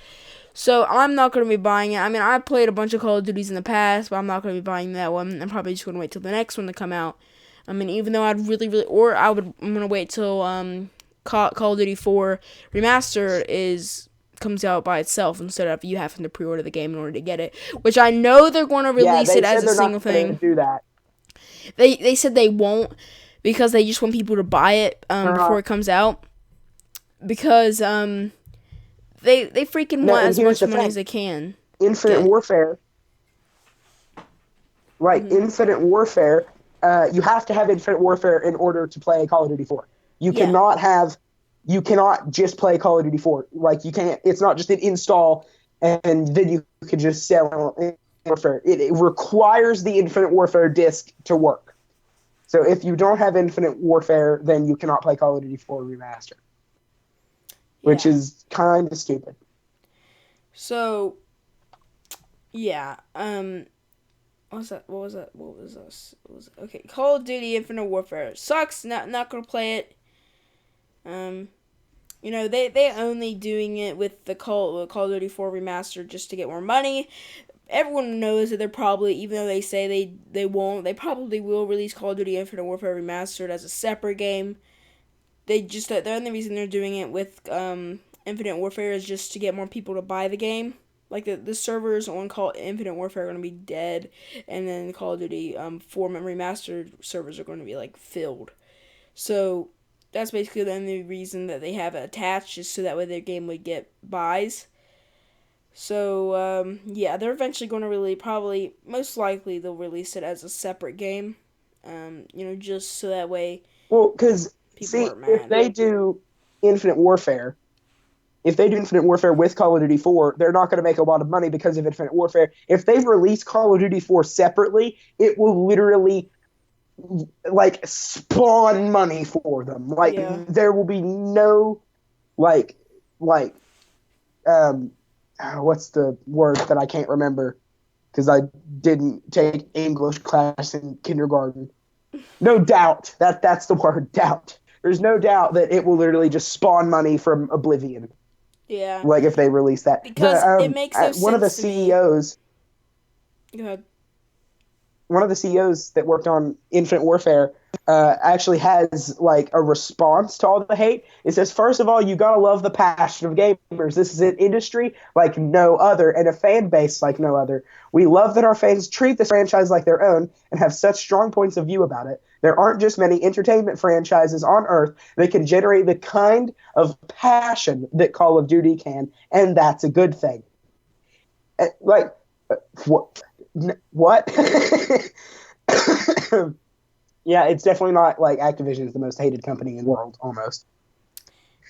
So I'm not going to be buying it. I mean, I played a bunch of Call of Duties in the past, but I'm not going to be buying that one. I'm probably just going to wait till the next one to come out. I mean, even though I'm going to wait till Call of Duty 4 Remastered comes out by itself instead of you having to pre-order the game in order to get it, which I know they're going to release it as a single thing. Do that. They said they won't, because they just want people to buy it before it comes out, because they freaking want as much money as they can. Infinite Warfare. Right, Infinite Warfare. You have to have Infinite Warfare in order to play Call of Duty 4. You cannot just play Call of Duty 4. Like, you can't. It's not just an install and then you can just sell Infinite Warfare. It requires the Infinite Warfare disc to work. So if you don't have Infinite Warfare, then you cannot play Call of Duty 4 Remastered, which is kind of stupid. So, yeah. What was that? Okay, Call of Duty Infinite Warfare sucks. Not gonna play it. They only doing it with the Call of Duty 4 Remastered just to get more money. Everyone knows that they're probably, even though they say they won't, they probably will release Call of Duty Infinite Warfare Remastered as a separate game. The only reason they're doing it with Infinite Warfare is just to get more people to buy the game. Like, the servers on Infinite Warfare are going to be dead, and then Call of Duty 4 Remastered servers are going to be, like, filled. So that's basically the only reason that they have it attached, just so that way their game would get buys. So, they're eventually going to most likely they'll release it as a separate game. Just so that way. Well, because, if if they do Infinite Warfare with Call of Duty 4, they're not going to make a lot of money because of Infinite Warfare. If they release Call of Duty 4 separately, it will literally, like, spawn money for them. Like, there will be no, what's the word that I can't remember because I didn't take English class in kindergarten. No doubt. That's the word, doubt. There's no doubt that it will literally just spawn money from Oblivion. Yeah. Like if they release that. Because it makes no one of the sense to me. CEOs Go ahead. one of the CEOs that worked on Infinite Warfare actually has like a response to all the hate. It says, first of all, you gotta love the passion of gamers. This is an industry like no other and a fan base like no other. We love that our fans treat this franchise like their own and have such strong points of view about it. There aren't just many entertainment franchises on Earth that can generate the kind of passion that Call of Duty can, and that's a good thing. Like, what? Yeah, it's definitely not like Activision is the most hated company in the world, almost.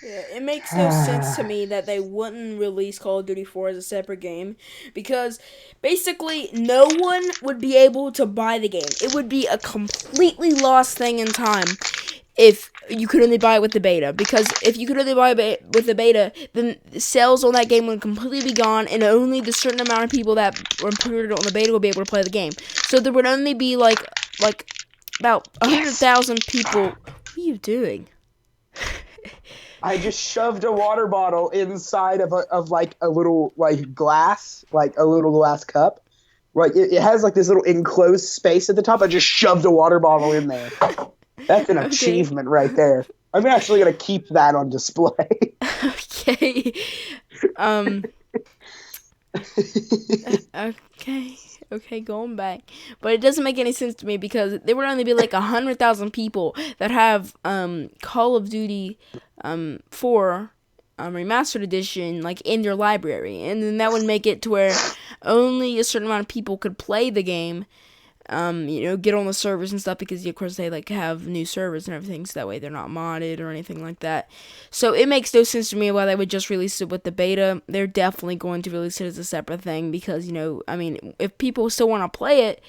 Yeah, it makes no sense to me that they wouldn't release Call of Duty 4 as a separate game because basically no one would be able to buy the game. It would be a completely lost thing in time if you could only buy it with the beta. Because if you could only buy it with the beta, then sales on that game would completely be gone and only the certain amount of people that were pre-ordered on the beta would be able to play the game. So there would only be like about 100,000 people. What are you doing? I just shoved a water bottle inside of a little like glass, like a little glass cup. Like it has like this little enclosed space at the top. I just shoved a water bottle in there. That's an achievement right there. I'm actually gonna keep that on display. Okay. Okay, going back. But it doesn't make any sense to me because there would only be like 100,000 people that have Call of Duty 4 Remastered Edition like in their library. And then that would make it to where only a certain amount of people could play the game. Get on the servers and stuff because of course they like have new servers and everything, so that way they're not modded or anything like that. So it makes no sense to me why they would just release it with the beta. They're definitely going to release it as a separate thing because if people still want to play it,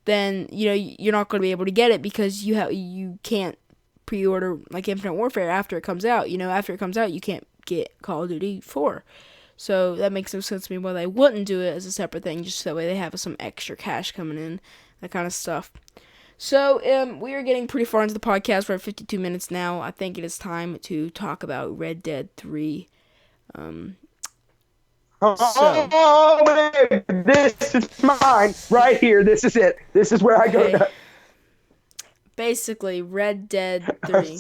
then you're not going to be able to get it because you can't pre-order like Infinite Warfare after it comes out. After it comes out, you can't get Call of Duty 4. So that makes no sense to me why they wouldn't do it as a separate thing, just so that way they have some extra cash coming in, that kind of stuff. So we are getting pretty far into the podcast. We're at 52 minutes now. I think it is time to talk about Red Dead 3. Oh, this is mine right here. This is it. This is where I go. Okay. Basically, Red Dead 3.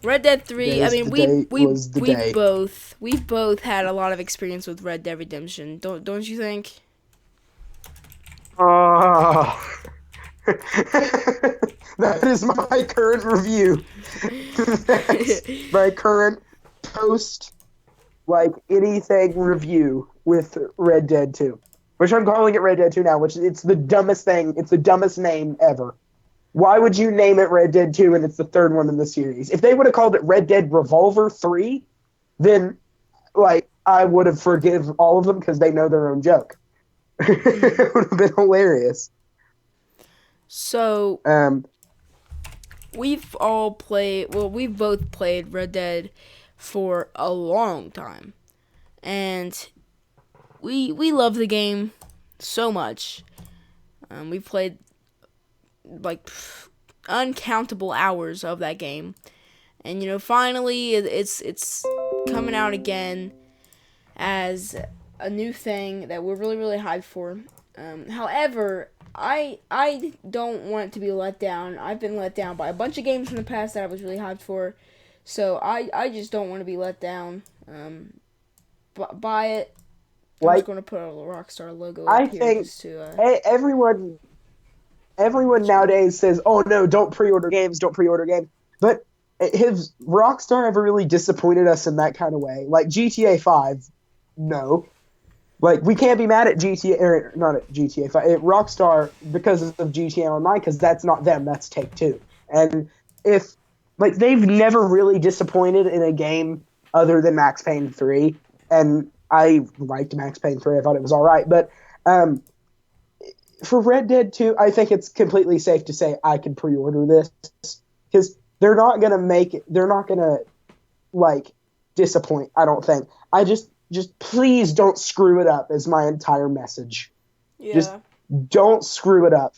Red Dead 3, I mean, we've both had a lot of experience with Red Dead Redemption. Don't you think? Oh. That is my current review. That's my current post like anything review with Red Dead 2. Which I'm calling it Red Dead 2 now, which it's the dumbest thing. It's the dumbest name ever. Why would you name it Red Dead 2 and it's the third one in the series? If they would have called it Red Dead Revolver 3, then, like, I would have forgive all of them because they know their own joke. It would have been hilarious. So, we've both played Red Dead for a long time. And we love the game so much. We've played like uncountable hours of that game, and finally it's coming out again as a new thing that we're really, really hyped for. However, I don't want it to be let down. I've been let down by a bunch of games in the past that I was really hyped for, so I just don't want to be let down by it. I'm just going to put a Rockstar logo up here. I think everyone nowadays says, "Oh no, don't pre-order games, don't pre-order games." But has Rockstar ever really disappointed us in that kind of way? Like GTA 5, no. Like we can't be mad at GTA, or not at GTA 5, at Rockstar because of GTA Online, because that's not them, that's Take-Two. And if like they've never really disappointed in a game other than Max Payne 3, and I liked Max Payne 3, I thought it was all right, but for Red Dead 2, I think it's completely safe to say I can pre-order this because they're not going to disappoint. I don't think. I just please don't screw it up. Is my entire message. Yeah. Just don't screw it up.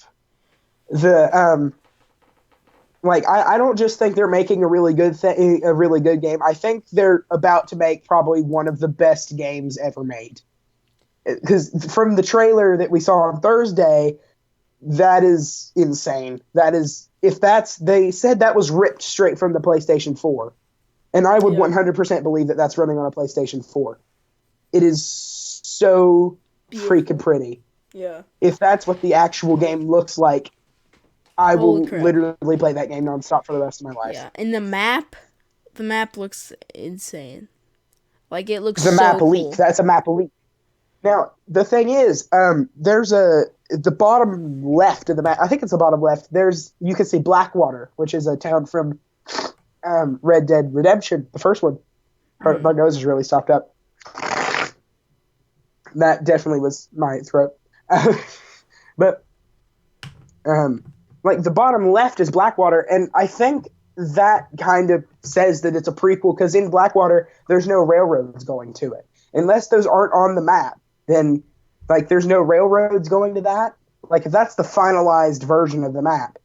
I don't just think they're making a really good game. I think they're about to make probably one of the best games ever made. Because from the trailer that we saw on Thursday, that is insane. They said that was ripped straight from the PlayStation 4. And I would 100% believe that that's running on a PlayStation 4. It is so freaking pretty. Yeah. If that's what the actual game looks like, I will Holy crap. literally play that game nonstop for the rest of my life. Yeah, and the map looks insane. Like, it looks The so map cool. leak. That's a map leak. Now, the thing is, there's the bottom left of the map. I think it's the bottom left. You can see Blackwater, which is a town from Red Dead Redemption, the first one. My nose is really stopped up. That definitely was my throat. But the bottom left is Blackwater, and I think that kind of says that it's a prequel, because in Blackwater, there's no railroads going to it. Unless those aren't on the map, then, there's no railroads going to that. If that's the finalized version of the map,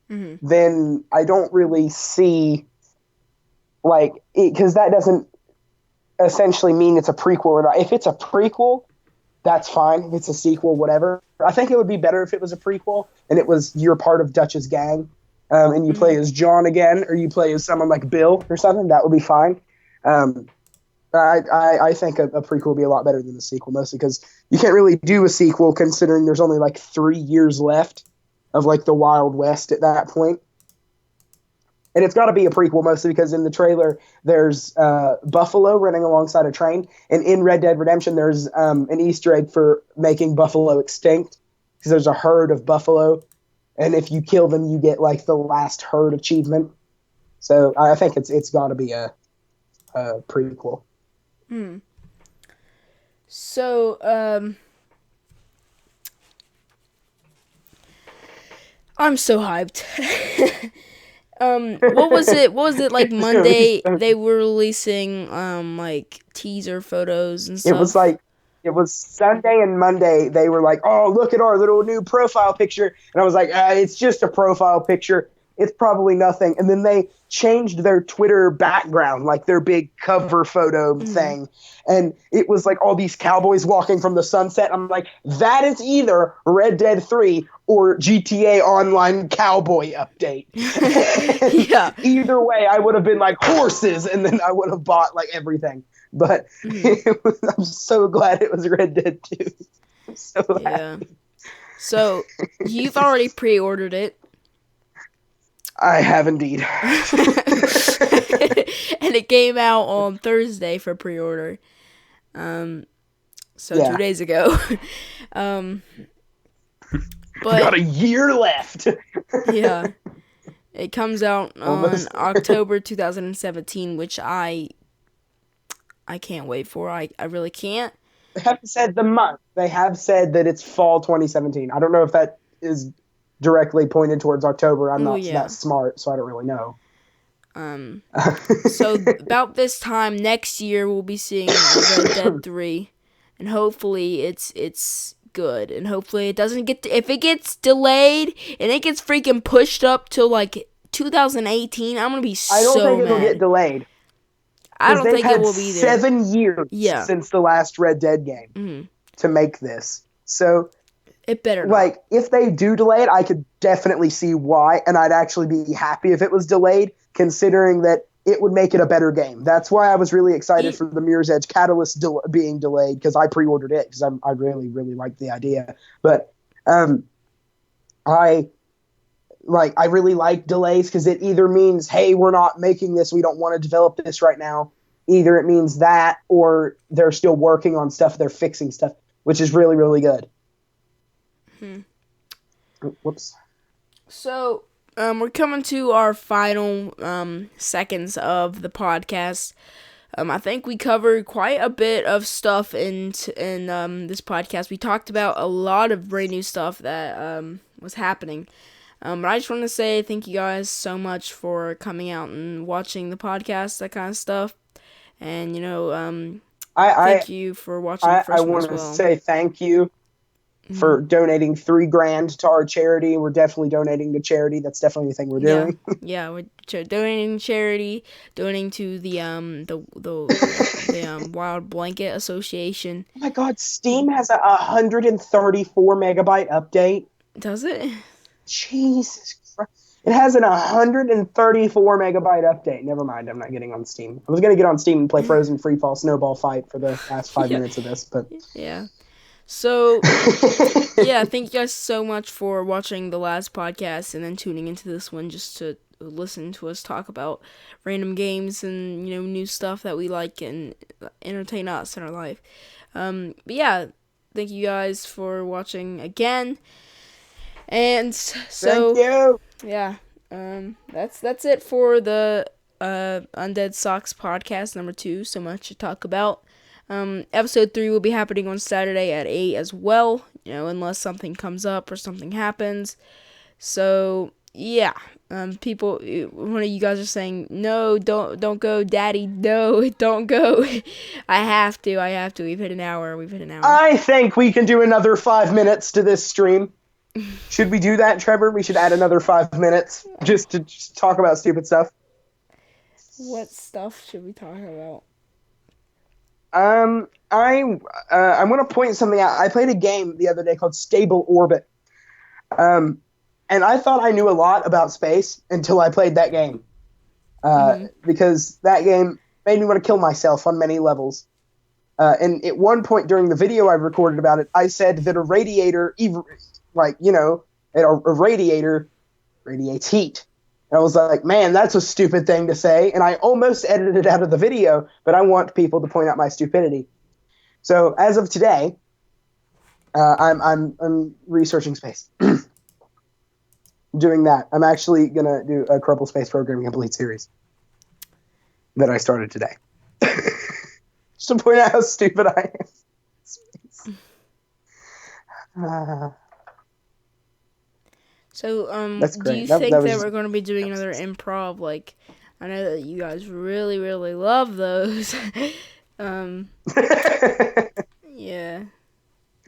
then I don't really see, because that doesn't essentially mean it's a prequel or not. If it's a prequel, that's fine. If it's a sequel, whatever. I think it would be better if it was a prequel and you're part of Dutch's gang, and you play as John again, or you play as someone like Bill or something. That would be fine. I think a prequel would be a lot better than a sequel, mostly because you can't really do a sequel considering there's only 3 years left of the Wild West at that point. And it's got to be a prequel, mostly because in the trailer, there's buffalo running alongside a train. And in Red Dead Redemption, there's an Easter egg for making buffalo extinct, because there's a herd of buffalo. And if you kill them, you get, the last herd achievement. So I think it's got to be a prequel. So, I'm so hyped. What was it Monday? They were releasing teaser photos and stuff. It was Sunday and Monday. They were like, "Oh, look at our little new profile picture," and I was like, "It's just a profile picture. It's probably nothing." And then they changed their Twitter background, their big cover photo thing, and it was all these cowboys walking from the sunset. I'm like, that is either Red Dead 3 or GTA Online cowboy update. Yeah. Either way, I would have been like horses, and then I would have bought everything. But I'm so glad it was Red Dead 2. I'm so happy. Yeah. So you've already pre-ordered it. I have indeed. And it came out on Thursday for pre-order. So 2 days ago. But got a year left. Yeah. It comes out on October 2017, which I can't wait for. I really can't. They haven't said the month. They have said that it's fall 2017. I don't know if that is directly pointed towards October. I'm not that smart, so I don't really know. So about this time next year, we'll be seeing Red Dead 3, and hopefully it's good, and hopefully it doesn't get if it gets delayed and it gets freaking pushed up to 2018, I'm gonna be so mad. I don't think it'll get delayed. I don't think it will be there. 7 years since the last Red Dead game to make this. So it better not. If they do delay it, I could definitely see why, and I'd actually be happy if it was delayed, considering that it would make it a better game. That's why I was really excited for the Mirror's Edge Catalyst being delayed, because I pre-ordered it, because I really, really liked the idea. But I really like delays, because it either means, hey, we're not making this, we don't want to develop this right now. Either it means that, or they're still working on stuff, they're fixing stuff, which is really, really good. Whoops. So, we're coming to our final seconds of the podcast. I think we covered quite a bit of stuff in this podcast. We talked about a lot of brand new stuff that was happening. But I just want to say thank you guys so much for coming out and watching the podcast, that kind of stuff. And I thank you for watching the I first one want as to well. say thank you for donating $3,000 to our charity. We're definitely donating to charity. That's definitely the thing we're doing. Yeah, we're donating to charity, donating to the Wild Blanket Association. Oh my God, Steam has a 134 megabyte update. Does it? Jesus Christ. It has an 134 megabyte update. Never mind, I'm not getting on Steam. I was going to get on Steam and play Frozen Freefall Snowball Fight for the last 5 Yeah. minutes of this, but... Yeah. So, yeah, thank you guys so much for watching the last podcast and then tuning into this one just to listen to us talk about random games and, new stuff that we like and entertain us in our life. But yeah, thank you guys for watching again. And so, Thank you! yeah, that's it for the Undead Socks podcast number 2. So much to talk about. Episode 3 will be happening on Saturday at 8 as well, unless something comes up or something happens. So, yeah, people, one of you guys are saying, no, don't go, Daddy, no, don't go. I have to, we've hit an hour. I think we can do another 5 minutes to this stream. Should we do that, Trevor? We should add another 5 minutes just to talk about stupid stuff. What stuff should we talk about? I'm going to point something out. I played a game the other day called Stable Orbit. And I thought I knew a lot about space until I played that game. Because that game made me want to kill myself on many levels. And at one point during the video I recorded about it, I said that a radiator, a radiator radiates heat. And I was like, man, that's a stupid thing to say. And I almost edited it out of the video, but I want people to point out my stupidity. So as of today, I'm researching space. Doing that. I'm actually going to do a Kerbal Space Programming Complete series that I started today. Just to point out how stupid I am. So, That's do great. you That think was that just- we're going to be doing another improv? Like, I know that you guys really, really love those. Yeah.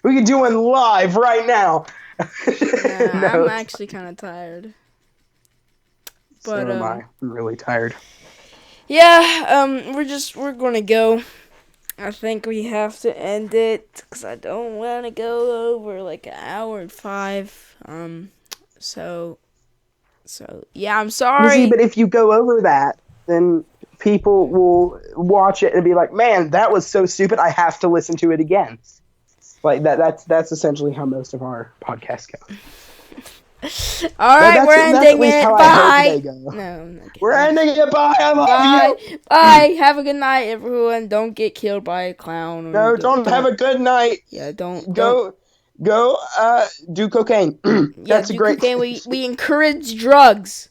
We could do one live right now. I'm actually kind of tired. But, so am I. I'm really tired. Yeah, we're going to go. I think we have to end it because I don't want to go over like an hour and 5. So yeah, I'm sorry. See, but if you go over that, then people will watch it and be like, "Man, that was so stupid. I have to listen to it again." Like that's essentially how most of our podcasts go. All right, we're ending it. Bye. No, we're ending it. Bye. I love you. Bye. Have a good night, everyone. Don't get killed by a clown. No, don't have a good night. Yeah, don't go. Do cocaine. That's a great. Cocaine. We encourage drugs.